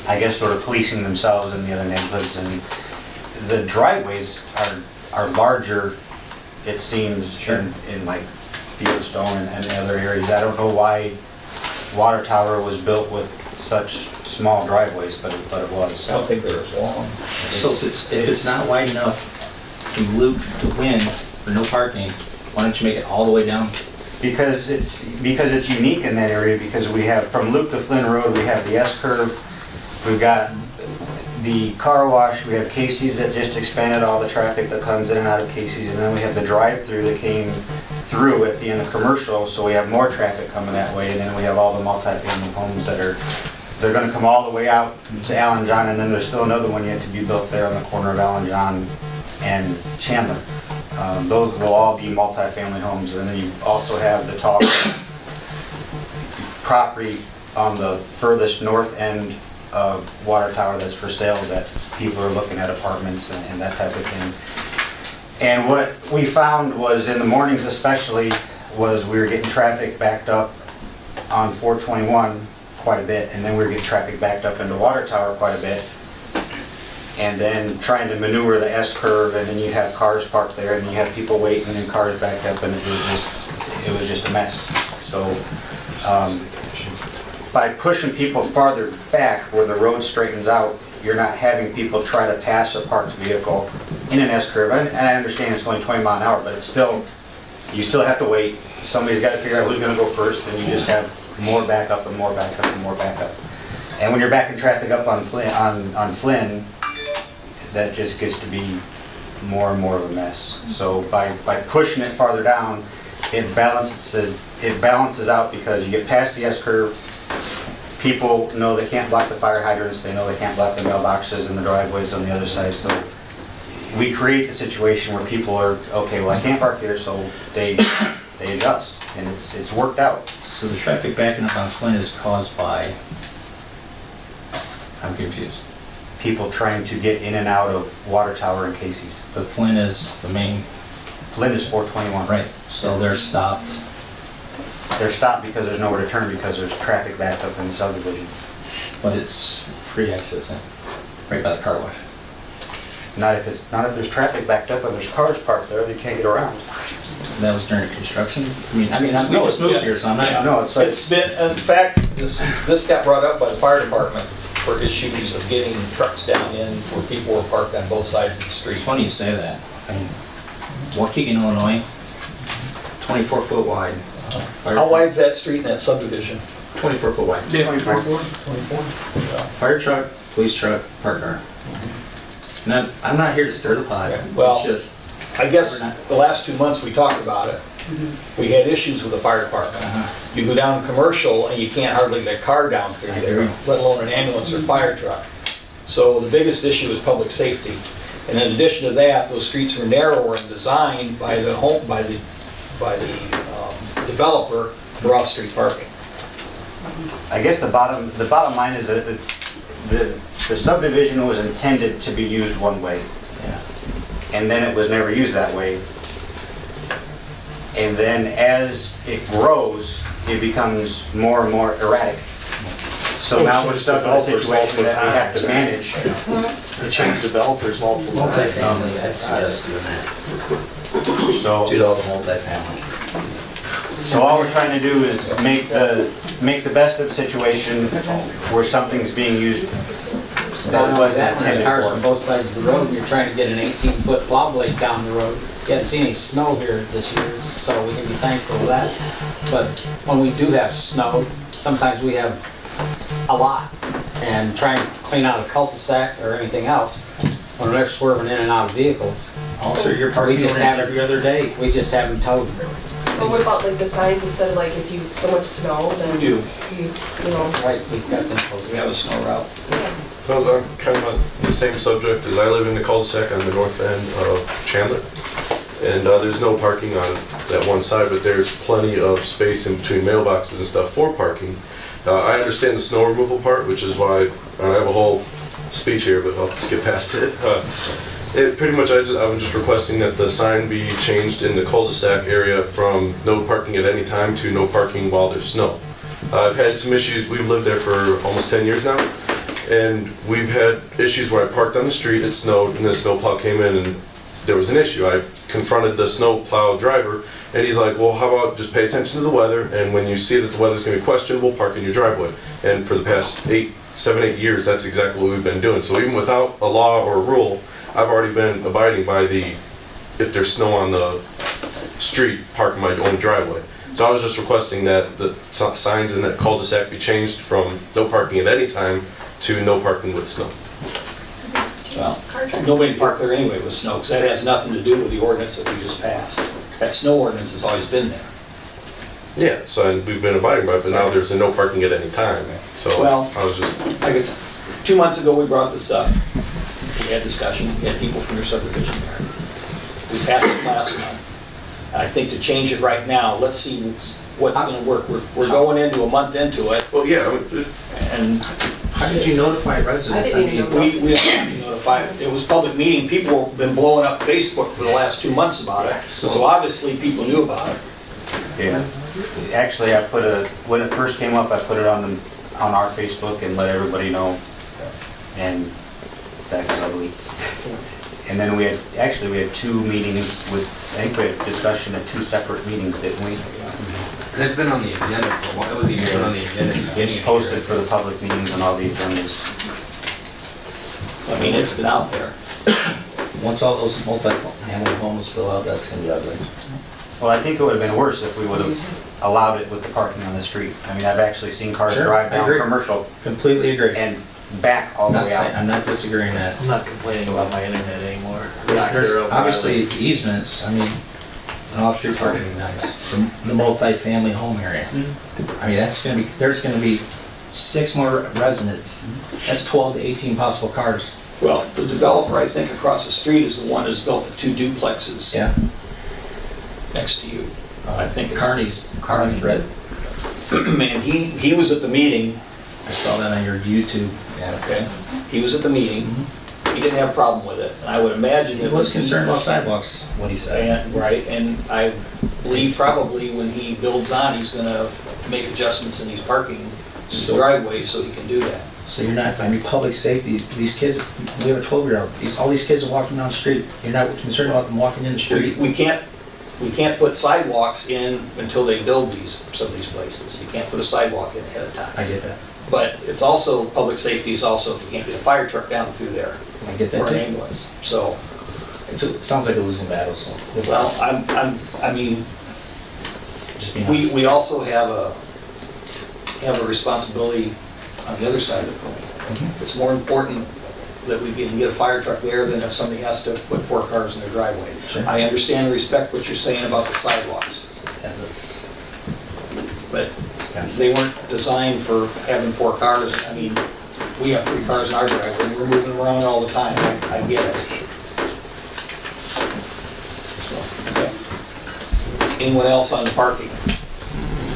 I guess, sort of policing themselves in the other neighborhoods, and the driveways are larger, it seems, in like Fieldstone and other areas. I don't know why Water Tower was built with such small driveways, but it was. I don't think they're as long. So if it's not wide enough from loop to Wynn for no parking, why don't you make it all the way down? Because it's unique in that area, because we have, from Loop to Flynn Road, we have the S-curve, we've got the car wash, we have Casey's that just expanded all the traffic that comes in and out of Casey's, and then we have the drive-through that came through at the end of Commercial, so we have more traffic coming that way, and then we have all the multi-family homes they're gonna come all the way out to Allen John, and then there's still another one yet to be built there on the corner of Allen John and Chandler. Those will all be multi-family homes, and then you also have the top property on the furthest north end of Water Tower that's for sale, that people are looking at apartments and that type of thing. And what we found was, in the mornings especially, was we were getting traffic backed up on 421 quite a bit, and then we were getting traffic backed up into Water Tower quite a bit, and then trying to maneuver the S-curve, and then you have cars parked there, and you have people waiting and cars backed up, and it was just a mess. So by pushing people farther back where the road straightens out, you're not having people try to pass a parked vehicle in an S-curve. And I understand it's only 20 miles an hour, but it's still, you still have to wait. Somebody's got to figure out who's going to go first, and you just have more backup and more backup and more backup. And when you're backing traffic up on Flynn, that just gets to be more and more of a mess. So by pushing it farther down, it balances out, because you get past the S-curve, people know they can't block the fire hydrants, they know they can't block the mailboxes and the driveways on the other side. So we create the situation where people are, okay, well, I can't park here, so they adjust, and it's worked out. So the traffic backing up on Flynn is caused by, I'm confused. People trying to get in and out of Water Tower and Casey's. But Flynn is the main, Flynn is 421. right, so they're stopped. They're stopped because there's nowhere to turn, because there's traffic backed up in the subdivision. But it's free access in, right by the car wash. Not if there's traffic backed up and there's cars parked there, they can't get around. That was during construction? we just moved here, so I'm not. No, it's like, It's been, in fact, this got brought up by the fire department for issues of getting trucks down in where people were parked on both sides of the street. It's funny you say that. I mean, Waukegan, Illinois, 24-foot wide. How wide's that street in that subdivision? 24-foot wide. 24? Fire truck, police truck, park car. And I'm not here to stir the pot. Yeah, well, It's just, I guess the last 2 months we talked about it. We had issues with the fire department. You go down Commercial and you can't hardly get a car down through there, let alone an ambulance or fire truck. So the biggest issue is public safety. And in addition to that, those streets were narrower and designed by the developer for off-street parking. I guess the bottom line is that the subdivision was intended to be used one way. yeah. And then it was never used that way. And then as it grows, it becomes more and more erratic. So now we're stuck in a situation that we have to manage. They changed developers multiple times. Multifamily, that's yes, doing that. So, Do all the multifamily. so all we're trying to do is make the best of the situation where something's being used that it wasn't There's intended cars on for. both sides of the road, and you're trying to get an 18-foot plow blade down the road. You haven't seen any snow here this year, so we can be thankful for that. But when we do have snow, sometimes we have a lot, and trying to clean out a cul-de-sac or anything else, when they're swerving in and out of vehicles, Also, you're parking We just ordinance have- every other day. we just haven't towed. But what about like the signs that said like if you, so much snow, then We do. you know, Right, we've got them We posted. have a snow route. Well, I'm kind of on the same subject as I live in the cul-de-sac on the north end of Chandler. And there's no parking on that one side, but there's plenty of space in between mailboxes and stuff for parking. I understand the snow removal part, which is why I have a whole speech here, but I'll skip past it. Pretty much, I was just requesting that the sign be changed in the cul-de-sac area from no parking at any time to no parking while there's snow. I've had some issues, we've lived there for almost 10 years now, and we've had issues where I parked on the street, it snowed, and the snowplow came in and there was an issue. I confronted the snowplow driver, and he's like, well, how about just pay attention to the weather, and when you see that the weather's gonna be questionable, park in your driveway. And for the past 7, 8 years, that's exactly what we've been doing. So even without a law or a rule, I've already been abiding by if there's snow on the street, park in my own driveway. So I was just requesting that the signs in that cul-de-sac be changed from no parking at any time to no parking with snow. Well, nobody parked there anyway with snow, because that has nothing to do with the ordinance that we just passed. That snow ordinance has always been there. Yeah, so and we've been abiding by it, but now there's a no parking at any time. So Well, I was just, I guess 2 months ago we brought this up. We had discussion, we had people from your subdivision there. We passed it last month. I think to change it right now, let's see what's gonna work. We're going into a month into it, well, yeah, and How did you notify residents? I didn't even know. we don't have to notify. It was public meeting. People have been blowing up Facebook for the last 2 months about it. So obviously people knew about it. Yeah. Actually, when it first came up, I put it on our Facebook and let everybody know. And that got ugly. And then we had 2 meetings I think we had discussion at 2 separate meetings, didn't we? And it's been on the agenda for a while. It was even been on the agenda at the beginning It's of posted the for the public meetings on all the agendas. I mean, it's been out there. Once all those multi-family homes fill out, that's gonna be ugly. Well, I think it would have been worse if we would have allowed it with the parking on the street. I mean, I've actually seen cars Sure, drive I down agree. Commercial Completely agree. and back all the way out. I'm not disagreeing that. I'm not complaining about my internet anymore. There's obviously easements, I mean, and off-street parking is nice, the multi-family home area. I mean, there's gonna be 6 more residents, that's 12 to 18 possible cars. Well, the developer, I think, across the street is the one who's built the 2 duplexes Yeah. next to you. I think it's Carney's red, Man, he was at the meeting, I saw that on your YouTube. Yeah. okay? He was at the meeting. He didn't have a problem with it. And I would imagine He was concerned about sidewalks, what he said. Right, and I believe probably when he builds on, he's gonna make adjustments in these parking driveways so he can do that. So you're not, I mean, public safety, these kids, we have a 12-year-old, all these kids are walking down the street, you're not concerned about them walking in the street? We can't put sidewalks in until they build some of these places. You can't put a sidewalk in ahead of time. I get that. But it's also, public safety is also, if you can't get a fire truck down through there, I get that or an too. ambulance. So, It sounds like a losing battle, so. well, I mean, Just being honest. we also have a responsibility on the other side of the coin. Mhm. It's more important that we can get a fire truck there than if somebody has to put 4 cars in their driveway. Sure. I understand and respect what you're saying about the sidewalks, That was- but it's kind of- they weren't designed for having 4 cars. I mean, we have 3 cars in our driveway, and we're moving them around all the time. I get it. So, okay. Anyone else on the parking?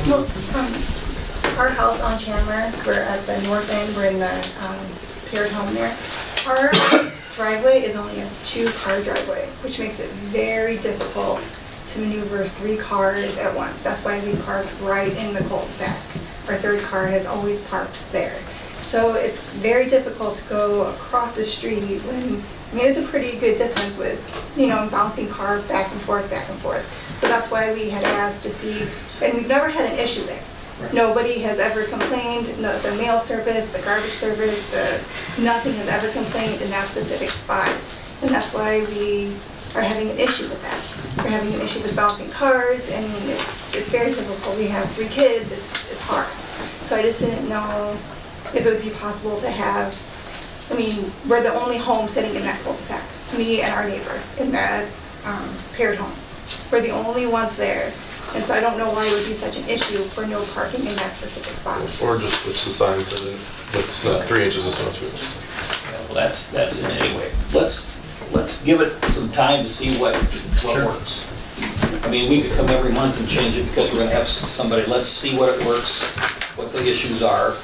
Well, our house on Chandler, we're at the north end, we're in the paired home there. Our driveway is only a 2-car driveway, which makes it very difficult to maneuver 3 cars at once. That's why we park right in the cul-de-sac. Our 3rd car has always parked there. So it's very difficult to go across the street when, I mean, it's a pretty good distance with, bouncing cars back and forth, back and forth. So that's why we had asked to see, and we've never had an issue there. Nobody has ever complained, the mail service, the garbage service, nothing has ever complained in that specific spot. And that's why we are having an issue with that. We're having an issue with bouncing cars, and it's very difficult. We have 3 kids, it's hard. So I just didn't know if it would be possible to have, I mean, we're the only home sitting in that cul-de-sac, me and our neighbor in that paired home. We're the only ones there. And so I don't know why it would be such an issue for no parking in that specific spot. or just switch the sign so that it's not 3 inches of snow switch. Well, that's in any way. Let's give it some time to see what works. I mean, we could come every month and change it because we're gonna have somebody, let's see what it works, what the issues are.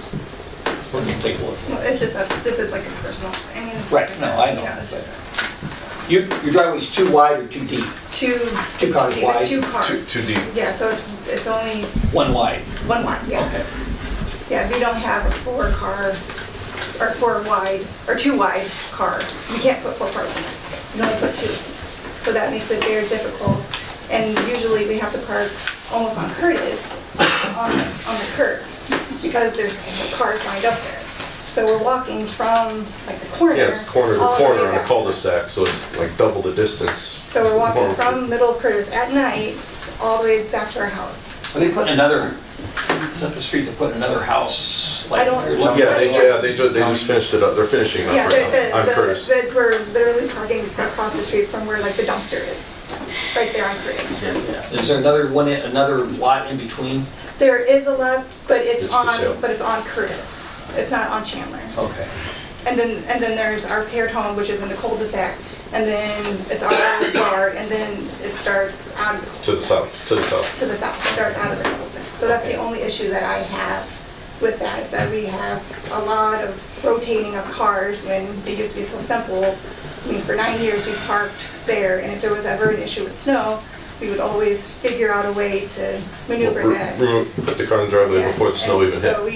We're gonna take a look. Well, it's just this is like a personal, I mean. It's Right, just no, like I know. It's just Your driveway's too wide or too deep? Two cars it's wide? two cars. Too deep. Yeah, so it's only One wide? one wide, yeah. Okay. Yeah, we don't have a four car, or four wide, or two wide car. You can't put four cars in it. You can only put two. So that makes it very difficult. And usually we have to park almost on Curtis, on the curb, because there's cars lined up there. So we're walking from like the corner. Yeah, it's corner to all the way corner on a back. cul-de-sac, so it's like double the distance. So we're walking More- from middle of Curtis at night, all the way back to our house. Are they putting another, is that the street they're putting another house? Like, I don't- if you're looking- They just finished it up, they're finishing up Yeah, right now on Curtis. we're literally parking across the street from where like the dumpster is, right there on Curtis. Is there another lot in between? There is a lot, but It's for sale. it's on Curtis. It's not on Chandler. Okay. And then there's our paired home, which is in the cul-de-sac, and then it's our yard, and then it starts out of the To the south, to the south. to the south, it starts out of the cul-de-sac. So that's the only issue that I have with that, is that we have a lot of rotating of cars when it used to be so simple. I mean, for 9 years, we parked there, and if there was ever an issue with snow, we would always figure out a way to maneuver that. Put the car in the driveway Yeah, before the snow and even hit. So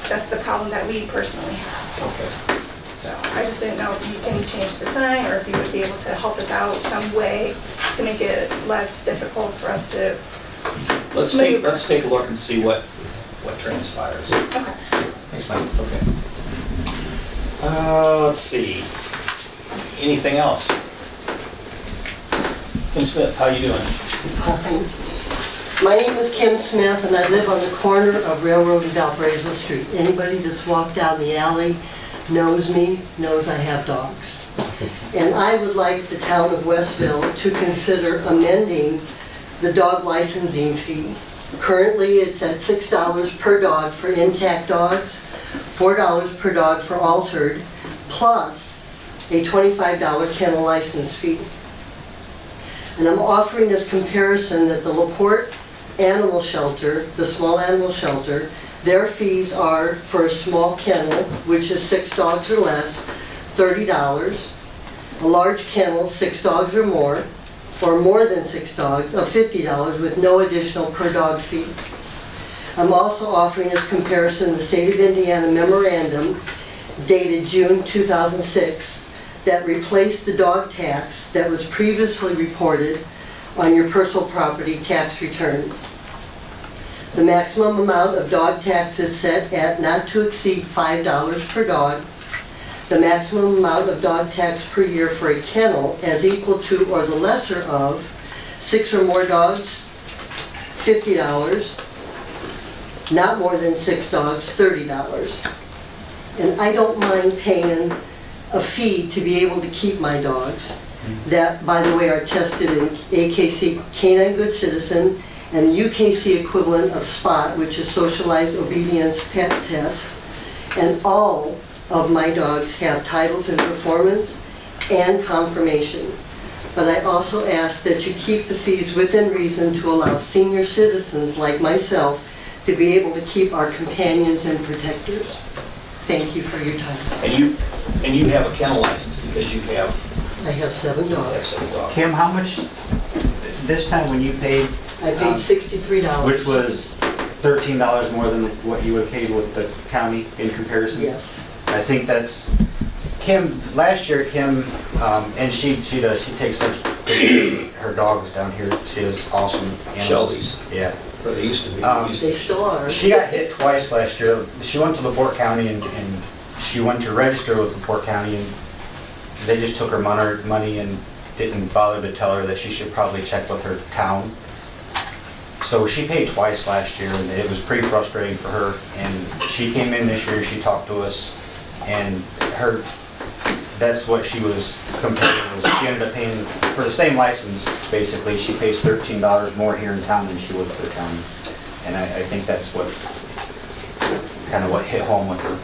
that's the problem that we personally have. Okay. So I just didn't know if you can change the sign, or if you would be able to help us out some way to make it less difficult for us to, Let's take a look and see what transpires. okay. Thanks, Mike. Okay. Let's see. Anything else? Kim Smith, how you doing? My name is Kim Smith, and I live on the corner of Railroad and Valparaiso Street. Anybody that's walked down the alley knows me, knows I have dogs. And I would like the town of Westville to consider amending the dog licensing fee. Currently, it's at $6 per dog for intact dogs, $4 per dog for altered, plus a $25 kennel license fee. And I'm offering as comparison that the LaPorte Animal Shelter, the small animal shelter, their fees are for a small kennel, which is 6 dogs or less, $30. A large kennel, 6 dogs or more than 6 dogs, of $50 with no additional per dog fee. I'm also offering as comparison the State of Indiana memorandum dated June 2006 that replaced the dog tax that was previously reported on your personal property tax return. The maximum amount of dog tax is set at not to exceed $5 per dog. The maximum amount of dog tax per year for a kennel as equal to or the lesser of 6 or more dogs, $50. Not more than 6 dogs, $30. And I don't mind paying a fee to be able to keep my dogs that, by the way, are tested in AKC, Canine Good Citizen, and the UKC equivalent of SPOT, which is Socialized Obedience Pet Test. And all of my dogs have titles in performance and confirmation. But I also ask that you keep the fees within reason to allow senior citizens like myself to be able to keep our companions and protectors. Thank you for your time. And you have a kennel license because you have... I have 7 dogs. 7 dogs. Kim, how much, this time when you paid? I paid $63. Which was $13 more than what you would have paid with the county in comparison? Yes. I think that's, Kim, last year, Kim, and she takes such good care of her dogs down here. She has awesome animals. Shelby's. Yeah. Or they used to be. They still are. She got hit twice last year. She went to LaPorte County and she went to register with LaPorte County, and they just took her money and didn't bother to tell her that she should probably check with her town. So she paid twice last year, and it was pretty frustrating for her. And she came in this year, she talked to us, and that's what she was comparing, was she ended up paying, for the same license, basically, she pays $13 more here in town than she would for the county. And I think that's what, kind of what hit home with her.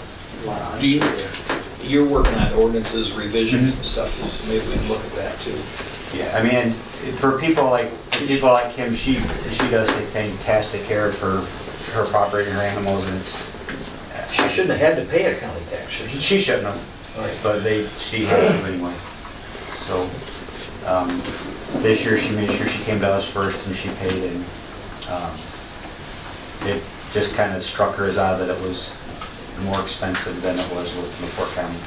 You're working on ordinances, revisions and stuff, maybe we can look at that too. Yeah, I mean, for people like him, she does take fantastic care of her property and her animals, and it's... She shouldn't have had to pay a county tax, should she? She shouldn't have, but she had to anyway. So this year, she made sure she came to us first and she paid, and it just kind of struck her as odd that it was more expensive than it was with LaPorte County.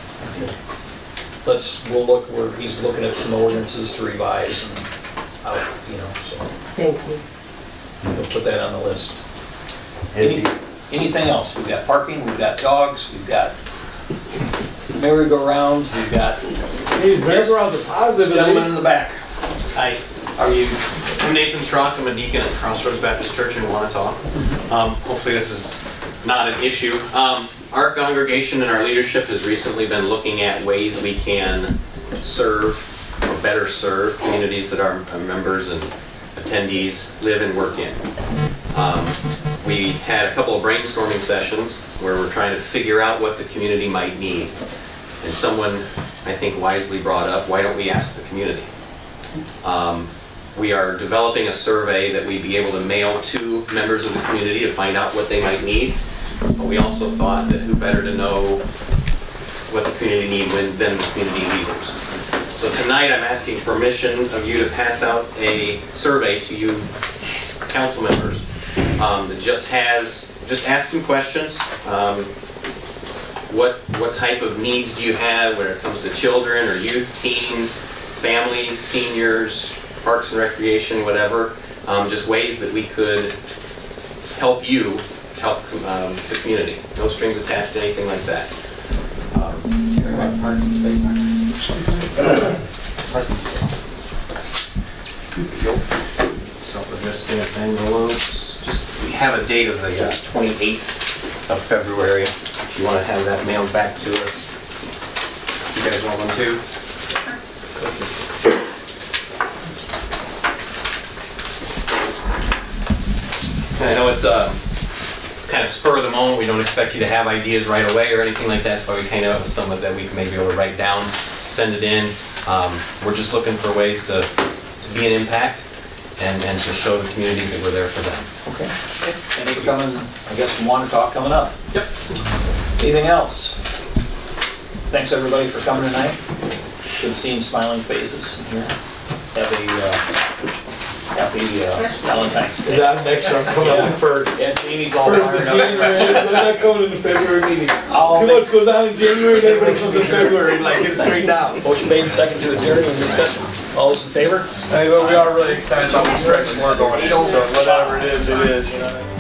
We'll look, he's looking at some ordinances to revise and out, so Thank you. we'll put that on the list. It- Anything else? We've got parking, we've got dogs, we've got merry-go-rounds, we've got These merry-go-rounds are positive. gentlemen in the back. Hi, I'm Nathan Schrock. I'm a deacon at Crossroads Baptist Church in Wanata. Hopefully this is not an issue. Our congregation and our leadership has recently been looking at ways we can serve or better serve communities that our members and attendees live and work in. We had a couple of brainstorming sessions where we're trying to figure out what the community might need. And someone, I think, wisely brought up, why don't we ask the community? We are developing a survey that we'd be able to mail to members of the community to find out what they might need. But we also thought that who better to know what the community needs than the community leaders. So tonight I'm asking permission of you to pass out a survey to you council members that just ask some questions. What type of needs do you have when it comes to children or youth, teens, families, seniors, parks and recreation, whatever? Just ways that we could help you help the community. No strings attached to anything like that. Parking space. Something this stamped envelopes. We have a date of the 28th of February. If you want to have that mailed back to us. You guys want one too? I know it's kind of spur of the moment. We don't expect you to have ideas right away or anything like that. That's why we came up with some that we may be able to write down, send it in. We're just looking for ways to be an impact and to show the communities that we're there for them. Okay. Thanks for coming, I guess, from Wanata coming up. Yep. Anything else? Thanks, everybody, for coming tonight. Good seeing smiling faces here. Have a happy Valentine's Day. That next year, I'm coming up first. And Jamie's all First fired of up. January, they're not coming in the February meeting. I'll Too make- much goes on in January, and everybody comes in February, like, it's straight down. Motion made and second to adjourn and discussion. All those in favor? Hey, well, we are really excited about the stretch we're going in, so whatever it is, you know what I mean?